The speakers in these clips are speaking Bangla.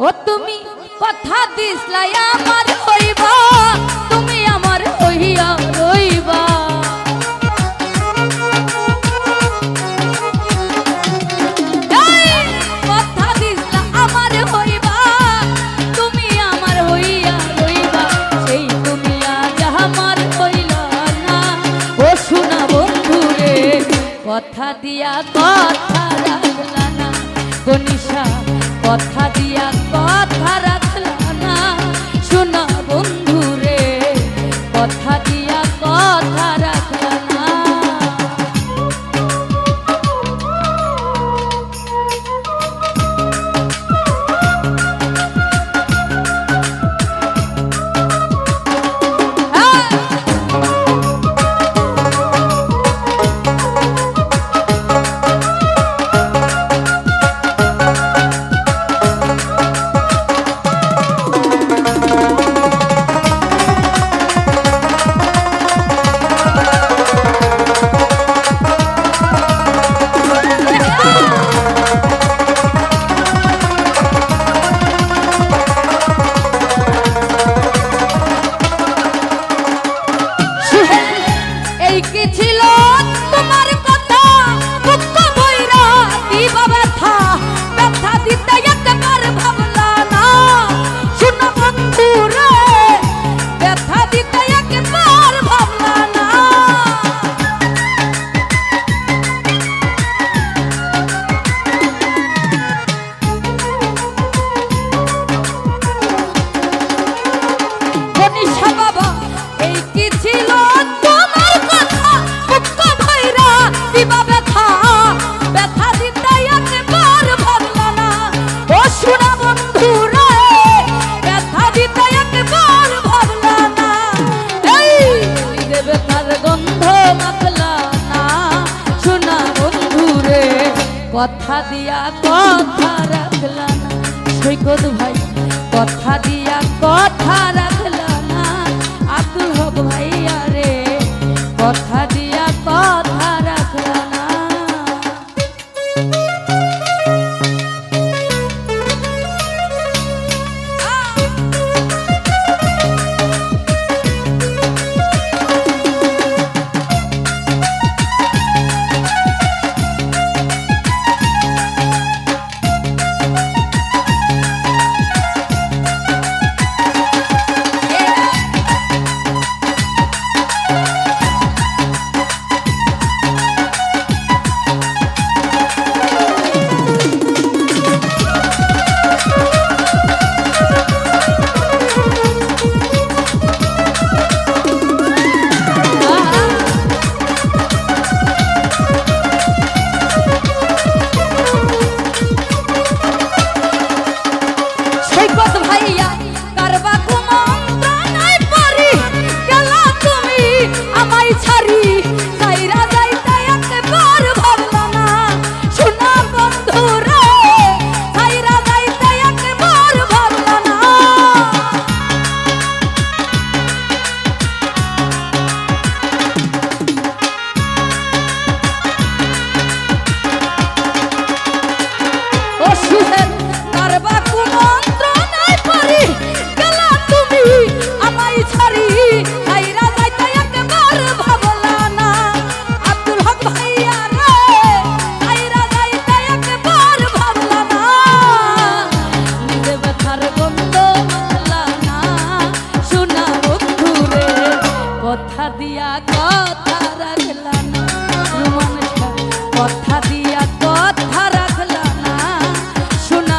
ও তুমি কথা দিসলাই আমার হইবা, তুমি আমার হইয়া রইবা। কথা দিসলা আমার হইবা, তুমি আমার হইয়া রইবা। সেই তুমি আজ আমার হইলা না। ও শোনা বন্ধু রে, কথা দিয়া কথা রাখলা না। গনিশা কথা দিয়া কথা রাখলা না। শোনা বন্ধু রে, কথা দিয়া কথা রাখলা না। কি ছিল তোমার কথা, দুঃখ বইরা দিবা ব্যথা, ব্যথা দিতে একবার ভাবলা না। শোনো বন্ধু রে, ব্যথা দিতে একবার ভাবলা না। গনিশা বাবা, এই কি ছিল দিবা ব্যথা, ব্যথা দিতে একবার ভাবলা না। ও শোনা বন্ধু রে, ব্যথা দিতে একবার ভাবলা না। এই নিজে ব্যথার গন্ধ মাখলা না। শোনা বন্ধু রে, কথা দিয়া কথা রাখলা না। সৈকত ভাই, কথা দিয়া কথা রাখলা না। আব্দুল হক ভাইয়া রে, কথা দিয়া কথা রাখলা না। কথা দিয়া কথা রাখলা না। রুমান কথা দিয়া কথা রাখলা না। শোনা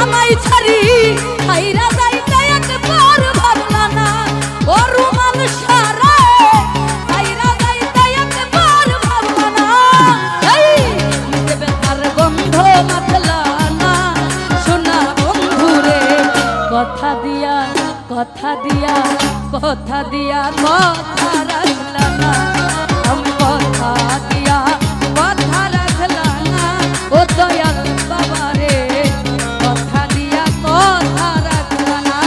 আমায় ছাড়ি হাইরা যাইতে একবার ভাবলা না ও রুমাল সারা হাইরা যাইতে একবার ভাবলা না এই নিজে বেতার গন্ধ মাতলা না শোনা বন্ধুরে কথা দিয়া কথা দিয়া কথা দিয়া কথা রাখলা না আমি কথা দিয়া কথা রাখলা না ও দয়াল বাবা রে কথা দিয়া কথা রাখলা না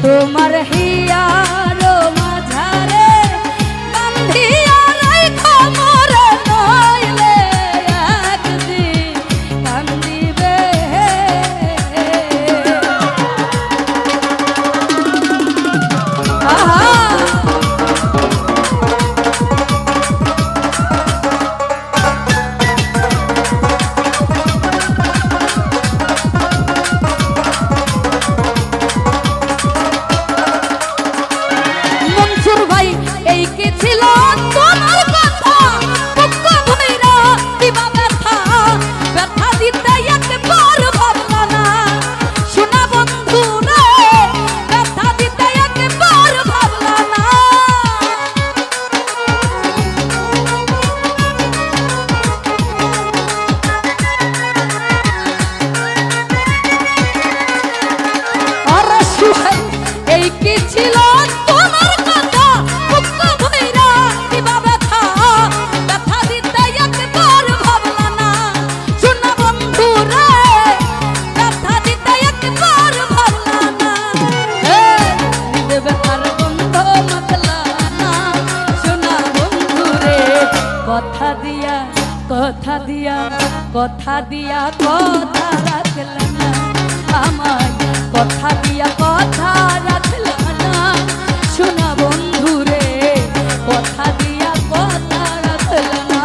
তোমার হিয়ার মাঝারে বান্ধিয়া রাখো মোরে নইলে একদিন কান্দিবে এই কি ছিল তোমার কথা বুক ভইরা দিবা ব্যথা ব্যথা দিতে একবার ভাবলা না শোনা বন্ধু রে ব্যথা দিতে একবার ভাবলা না আর সুহাই এই কি ছিল তোমার কথা বুক ভইরা দিবা ব্যথা ব্যথা দিতে একবার ভাবলা না শোনা বন্ধু রে ব্যথা দিতে একবার ভাবলা না নিজে ব্যথার বন্ধ মাতলা না শোনা বন্ধু রে কথা দিয়া কথা দিয়া কথা দিয়া কথা রাখলা না আমার কথা দিয়া কথা রাখলা না শোনা বন্ধু রে কথা দিয়া কথা রাখলা না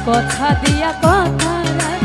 কথা দিয়া কথা